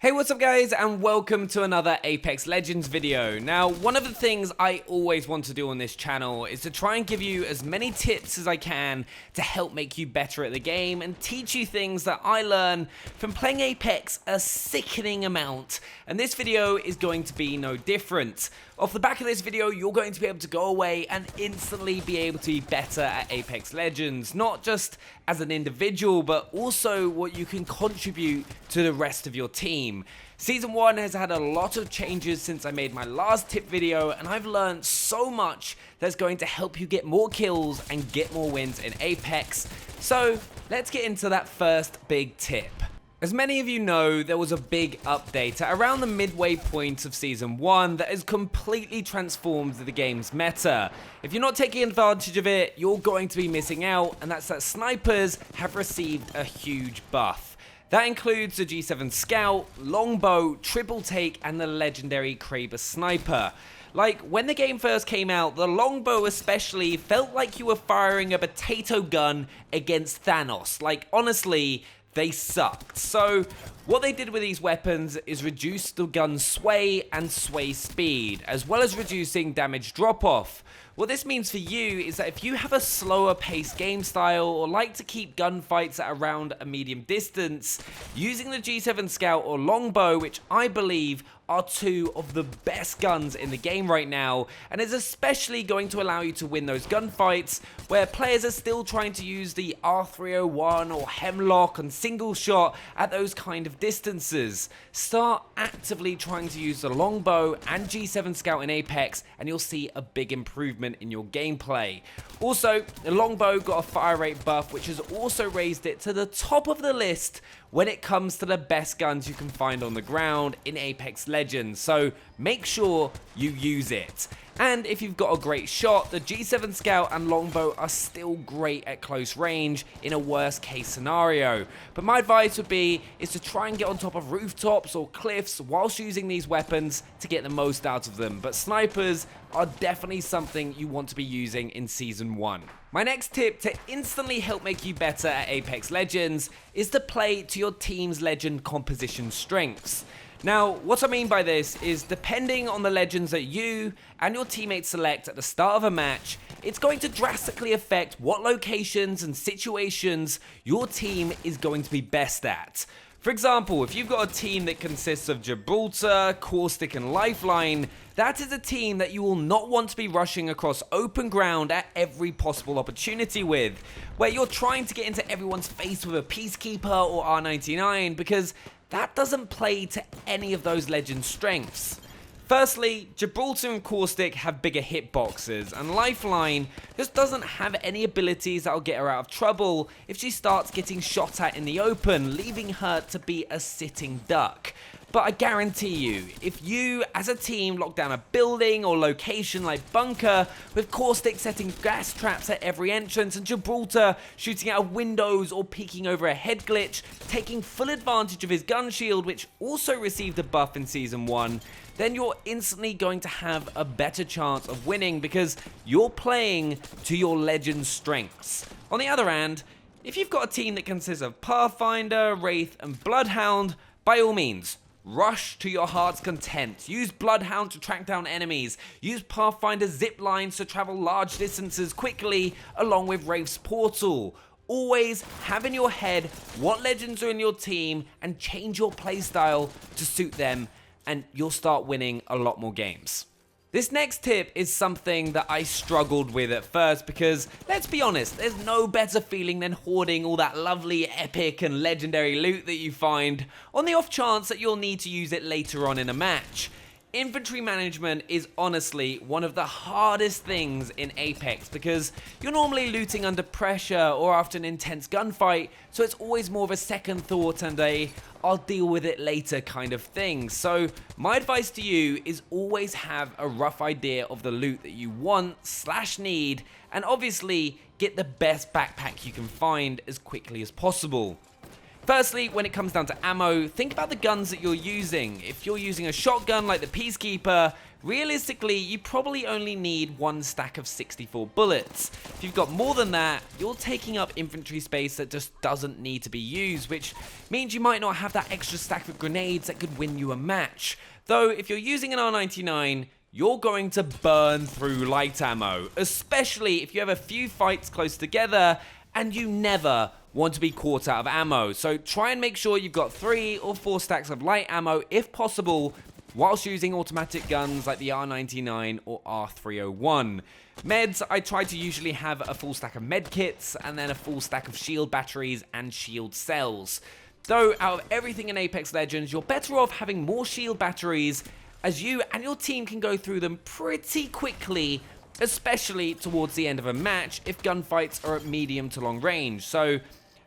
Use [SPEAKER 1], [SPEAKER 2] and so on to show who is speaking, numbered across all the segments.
[SPEAKER 1] Hey, what's up guys, and welcome to another Apex Legends video. Now, one of the things I always want to do on this channel is to try and give you as many tips as I can to help make you better at the game and teach you things that I learn from playing Apex a sickening amount. And this video is going to be no different. Off the back of this video, you're going to be able to go away and instantly be able to be better at Apex Legends, not just as an individual, but also what you can contribute to the rest of your team. Season 1 has had a lot of changes since I made my last tip video, and I've learned so much that's going to help you get more kills and get more wins in Apex. So let's get into that first big tip. As many of you know, there was a big update at around the midway point of Season 1 that has completely transformed the game's meta. If you're not taking advantage of it, you're going to be missing out, and that's that snipers have received a huge buff. That includes the G7 Scout, Longbow, Triple Take, and the legendary Kraber Sniper. Like, when the game first came out, the Longbow especially felt like you were firing a potato gun against Thanos. Like, honestly, they sucked. So what they did with these weapons is reduce the gun's sway and sway speed, as well as reducing damage drop-off. What this means for you is that if you have a slower paced game style or like to keep gunfights at around a medium distance, using the G7 Scout or Longbow, which I believe are two of the best guns in the game right now, and is especially going to allow you to win those gunfights where players are still trying to use the R301 or Hemlock and single shot at those kind of distances. Start actively trying to use the Longbow and G7 Scout in Apex, and you'll see a big improvement in your gameplay. Also, the Longbow got a fire rate buff, which has also raised it to the top of the list when it comes to the best guns you can find on the ground in Apex Legends, so make sure you use it. And if you've got a great shot, the G7 Scout and Longbow are still great at close range in a worst case scenario. But my advice would be is to try and get on top of rooftops or cliffs whilst using these weapons to get the most out of them. But snipers are definitely something you want to be using in Season 1. My next tip to instantly help make you better at Apex Legends is to play to your team's legend composition strengths. Now, what I mean by this is depending on the legends that you and your teammates select at the start of a match, it's going to drastically affect what locations and situations your team is going to be best at. For example, if you've got a team that consists of Gibraltar, Caustic, and Lifeline, that is a team that you will not want to be rushing across open ground at every possible opportunity with, where you're trying to get into everyone's face with a Peacekeeper or R99, because that doesn't play to any of those legend strengths. Firstly, Gibraltar and Caustic have bigger hitboxes, and Lifeline just doesn't have any abilities that'll get her out of trouble if she starts getting shot at in the open, leaving her to be a sitting duck. But I guarantee you, if you as a team lock down a building or location like Bunker, with Caustic setting gas traps at every entrance and Gibraltar shooting out of windows or peeking over a head glitch, taking full advantage of his gun shield, which also received a buff in Season 1, then you're instantly going to have a better chance of winning because you're playing to your legend's strengths. On the other hand, if you've got a team that consists of Pathfinder, Wraith, and Bloodhound, by all means, rush to your heart's content. Use Bloodhound to track down enemies. Use Pathfinder zip lines to travel large distances quickly, along with Wraith's Portal. Always have in your head what legends are in your team and change your playstyle to suit them, and you'll start winning a lot more games. This next tip is something that I struggled with at first because, let's be honest, there's no better feeling than hoarding all that lovely epic and legendary loot that you find on the off chance that you'll need to use it later on in a match. Infantry management is honestly one of the hardest things in Apex because you're normally looting under pressure or after an intense gunfight, so it's always more of a second thought and a I'll deal with it later kind of thing. So my advice to you is always have a rough idea of the loot that you want/need, and obviously get the best backpack you can find as quickly as possible. Firstly, when it comes down to ammo, think about the guns that you're using. If you're using a shotgun like the Peacekeeper, realistically, you probably only need one stack of 64 bullets. If you've got more than that, you're taking up infantry space that just doesn't need to be used, which means you might not have that extra stack of grenades that could win you a match. Though, if you're using an R99, you're going to burn through light ammo, especially if you have a few fights close together and you never want to be caught out of ammo. So try and make sure you've got 3 or 4 stacks of light ammo if possible, whilst using automatic guns like the R99 or R301. Meds, I try to usually have a full stack of med kits and then a full stack of shield batteries and shield cells. Though out of everything in Apex Legends, you're better off having more shield batteries, as you and your team can go through them pretty quickly, especially towards the end of a match if gunfights are at medium to long range. So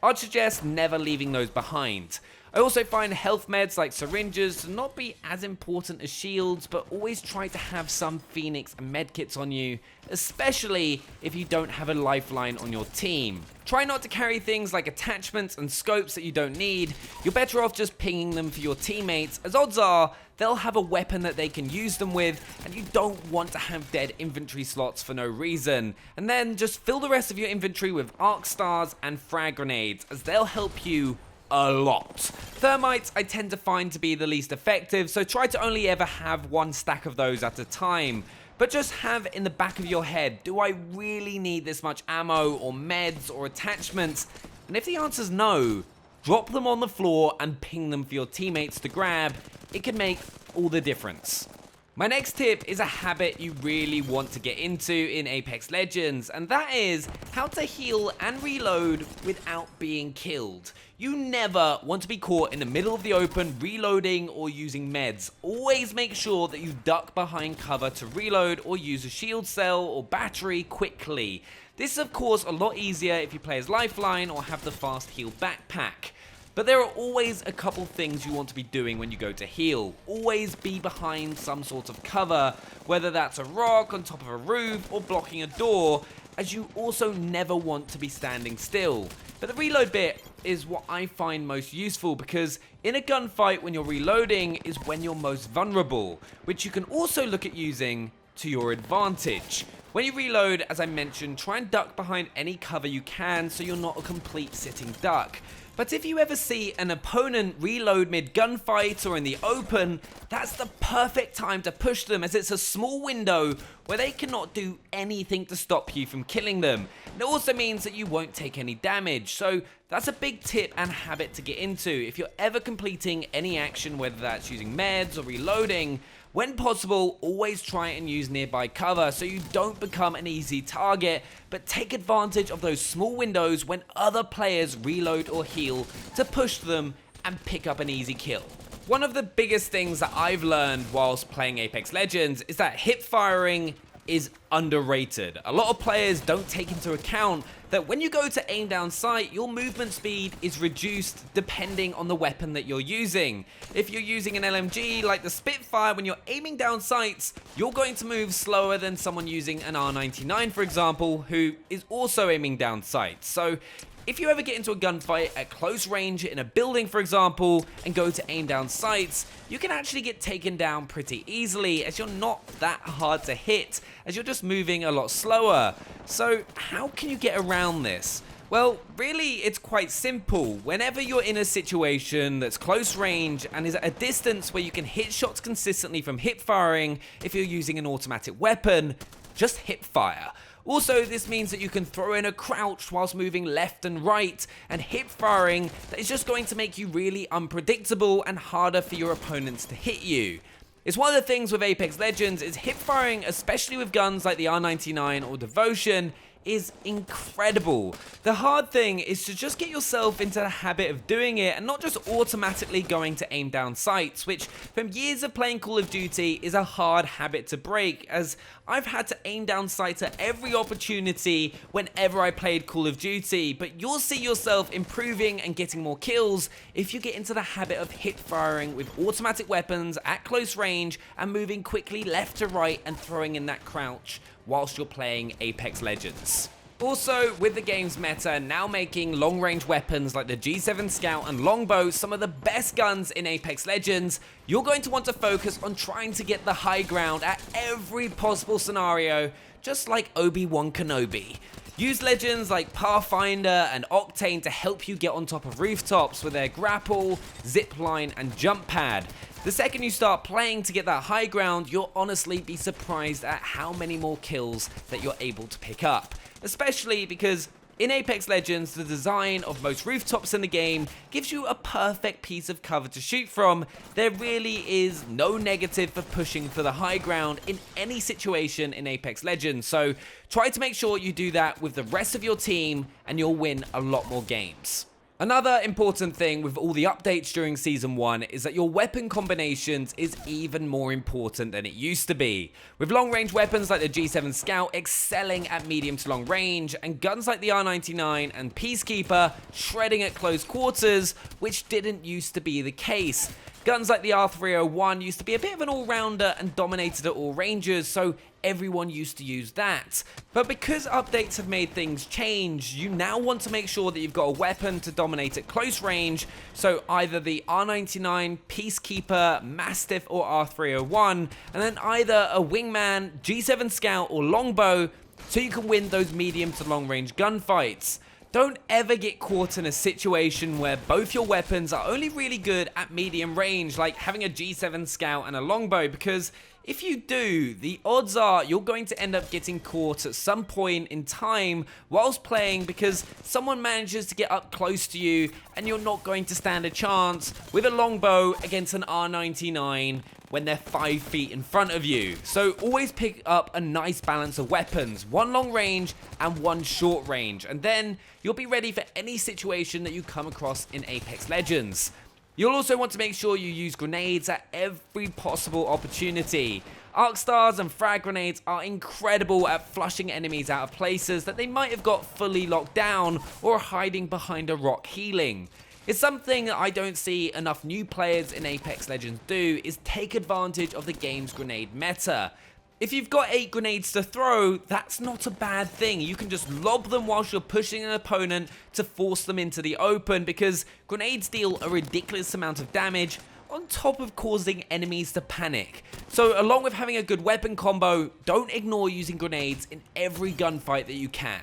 [SPEAKER 1] I'd suggest never leaving those behind. I also find health meds like syringes to not be as important as shields, but always try to have some Phoenix and medkits on you, especially if you don't have a lifeline on your team. Try not to carry things like attachments and scopes that you don't need. You're better off just pinging them for your teammates, as odds are they'll have a weapon that they can use them with, and you don't want to have dead infantry slots for no reason. And then just fill the rest of your inventory with arc stars and frag grenades, as they'll help you a lot. Thermites I tend to find to be the least effective, so try to only ever have one stack of those at a time. But just have in the back of your head, do I really need this much ammo or meds or attachments? And if the answer's no, drop them on the floor and ping them for your teammates to grab. It can make all the difference. My next tip is a habit you really want to get into in Apex Legends, and that is how to heal and reload without being killed. You never want to be caught in the middle of the open reloading or using meds. Always make sure that you duck behind cover to reload or use a shield cell or battery quickly. This is of course a lot easier if you play as Lifeline or have the fast heal backpack. But there are always a couple things you want to be doing when you go to heal. Always be behind some sort of cover, whether that's a rock on top of a roof or blocking a door, as you also never want to be standing still. But the reload bit is what I find most useful, because in a gunfight when you're reloading is when you're most vulnerable, which you can also look at using to your advantage. When you reload, as I mentioned, try and duck behind any cover you can so you're not a complete sitting duck. But if you ever see an opponent reload mid-gunfight or in the open, that's the perfect time to push them, as it's a small window where they cannot do anything to stop you from killing them. It also means that you won't take any damage, so that's a big tip and habit to get into. If you're ever completing any action, whether that's using meds or reloading, when possible, always try and use nearby cover so you don't become an easy target, but take advantage of those small windows when other players reload or heal to push them and pick up an easy kill. One of the biggest things that I've learned whilst playing Apex Legends is that hip firing is underrated. A lot of players don't take into account that when you go to aim down sight, your movement speed is reduced depending on the weapon that you're using. If you're using an LMG like the Spitfire, when you're aiming down sights, you're going to move slower than someone using an R99, for example, who is also aiming down sights. So if you ever get into a gunfight at close range in a building, for example, and go to aim down sights, you can actually get taken down pretty easily, as you're not that hard to hit, as you're just moving a lot slower. So how can you get around this? Well, really, it's quite simple. Whenever you're in a situation that's close range and is at a distance where you can hit shots consistently from hip firing, if you're using an automatic weapon, just hip fire. Also, this means that you can throw in a crouch whilst moving left and right, and hip firing that is just going to make you really unpredictable and harder for your opponents to hit you. It's one of the things with Apex Legends is hip firing, especially with guns like the R99 or Devotion, is incredible. The hard thing is to just get yourself into the habit of doing it and not just automatically going to aim down sights, which from years of playing Call of Duty is a hard habit to break, as I've had to aim down sights at every opportunity whenever I played Call of Duty. But you'll see yourself improving and getting more kills if you get into the habit of hip firing with automatic weapons at close range and moving quickly left to right and throwing in that crouch whilst you're playing Apex Legends. Also, with the game's meta now making long-range weapons like the G7 Scout and Longbow some of the best guns in Apex Legends, you're going to want to focus on trying to get the high ground at every possible scenario, just like Obi-Wan Kenobi. Use legends like Pathfinder and Octane to help you get on top of rooftops with their grapple, zipline, and jump pad. The second you start playing to get that high ground, you'll honestly be surprised at how many more kills that you're able to pick up. Especially because in Apex Legends, the design of most rooftops in the game gives you a perfect piece of cover to shoot from. There really is no negative for pushing for the high ground in any situation in Apex Legends, so try to make sure you do that with the rest of your team and you'll win a lot more games. Another important thing with all the updates during Season 1 is that your weapon combinations is even more important than it used to be. With long-range weapons like the G7 Scout excelling at medium to long range, and guns like the R99 and Peacekeeper shredding at close quarters, which didn't used to be the case. Guns like the R301 used to be a bit of an all-rounder and dominated at all ranges, so everyone used to use that. But because updates have made things change, you now want to make sure that you've got a weapon to dominate at close range, so either the R99, Peacekeeper, Mastiff, or R301, and then either a Wingman, G7 Scout, or Longbow, so you can win those medium to long range gunfights. Don't ever get caught in a situation where both your weapons are only really good at medium range, like having a G7 Scout and a Longbow, because if you do, the odds are you're going to end up getting caught at some point in time whilst playing because someone manages to get up close to you and you're not going to stand a chance with a Longbow against an R99 when they're 5 feet in front of you. So always pick up a nice balance of weapons, one long range and one short range, and then you'll be ready for any situation that you come across in Apex Legends. You'll also want to make sure you use grenades at every possible opportunity. Arc stars and frag grenades are incredible at flushing enemies out of places that they might have got fully locked down or hiding behind a rock healing. It's something that I don't see enough new players in Apex Legends do, is take advantage of the game's grenade meta. If you've got 8 grenades to throw, that's not a bad thing. You can just lob them whilst you're pushing an opponent to force them into the open, because grenades deal a ridiculous amount of damage on top of causing enemies to panic. So along with having a good weapon combo, don't ignore using grenades in every gunfight that you can.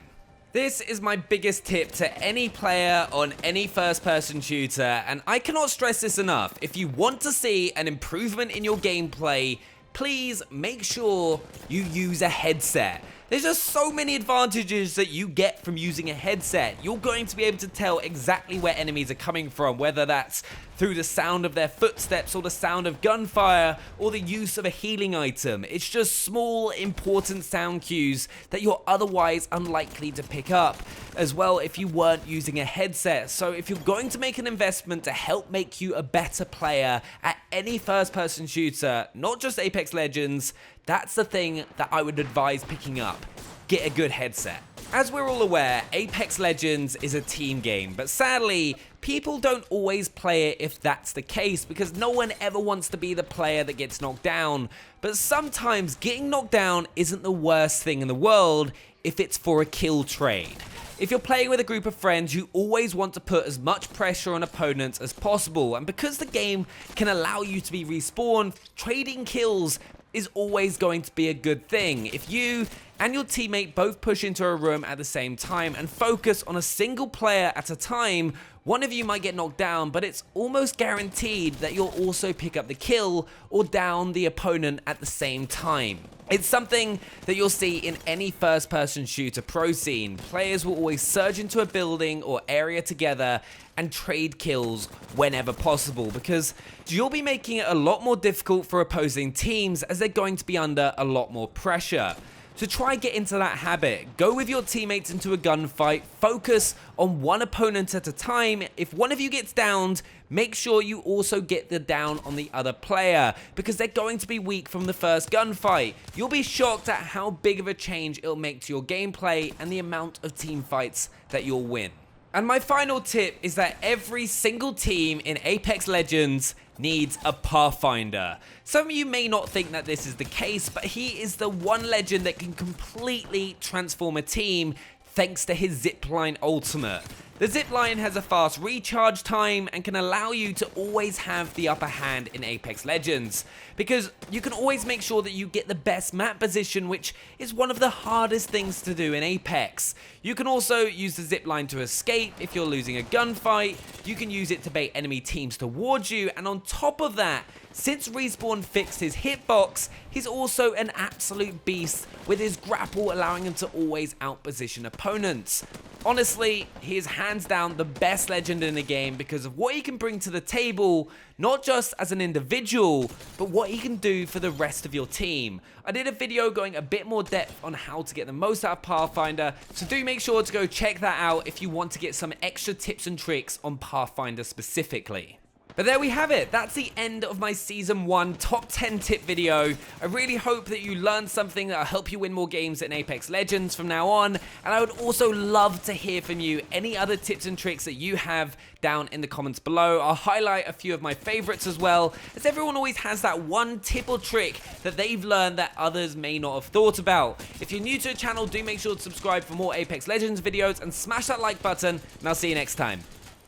[SPEAKER 1] This is my biggest tip to any player on any first-person shooter, and I cannot stress this enough. If you want to see an improvement in your gameplay, please make sure you use a headset. There's just so many advantages that you get from using a headset. You're going to be able to tell exactly where enemies are coming from, whether that's through the sound of their footsteps or the sound of gunfire or the use of a healing item. It's just small, important sound cues that you're otherwise unlikely to pick up as well if you weren't using a headset. So if you're going to make an investment to help make you a better player at any first-person shooter, not just Apex Legends, that's the thing that I would advise picking up. Get a good headset. As we're all aware, Apex Legends is a team game, but sadly, people don't always play it if that's the case, because no one ever wants to be the player that gets knocked down. But sometimes getting knocked down isn't the worst thing in the world if it's for a kill trade. If you're playing with a group of friends, you always want to put as much pressure on opponents as possible, and because the game can allow you to be respawned, trading kills is always going to be a good thing. If you and your teammate both push into a room at the same time and focus on a single player at a time, one of you might get knocked down, but it's almost guaranteed that you'll also pick up the kill or down the opponent at the same time. It's something that you'll see in any first-person shooter pro scene. Players will always surge into a building or area together and trade kills whenever possible, because you'll be making it a lot more difficult for opposing teams as they're going to be under a lot more pressure. So try get into that habit. Go with your teammates into a gunfight, focus on one opponent at a time. If one of you gets downed, make sure you also get the down on the other player, because they're going to be weak from the first gunfight. You'll be shocked at how big of a change it'll make to your gameplay and the amount of team fights that you'll win. And my final tip is that every single team in Apex Legends needs a Pathfinder. Some of you may not think that this is the case, but he is the one legend that can completely transform a team thanks to his zipline ultimate. The zipline has a fast recharge time and can allow you to always have the upper hand in Apex Legends, because you can always make sure that you get the best map position, which is one of the hardest things to do in Apex. You can also use the zipline to escape if you're losing a gunfight, you can use it to bait enemy teams towards you, and on top of that, since Respawn fixed his hitbox, he's also an absolute beast with his grapple allowing him to always outposition opponents. Honestly, he is hands down the best legend in the game because of what he can bring to the table, not just as an individual, but what he can do for the rest of your team. I did a video going a bit more depth on how to get the most out of Pathfinder, so do make sure to go check that out if you want to get some extra tips and tricks on Pathfinder specifically. But there we have it, that's the end of my Season 1 Top 10 Tip video. I really hope that you learned something that will help you win more games in Apex Legends from now on, and I would also love to hear from you any other tips and tricks that you have down in the comments below. I'll highlight a few of my favorites as well, as everyone always has that one tip or trick that they've learned that others may not have thought about. If you're new to the channel, do make sure to subscribe for more Apex Legends videos and smash that like button, and I'll see you next time.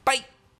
[SPEAKER 1] Bye!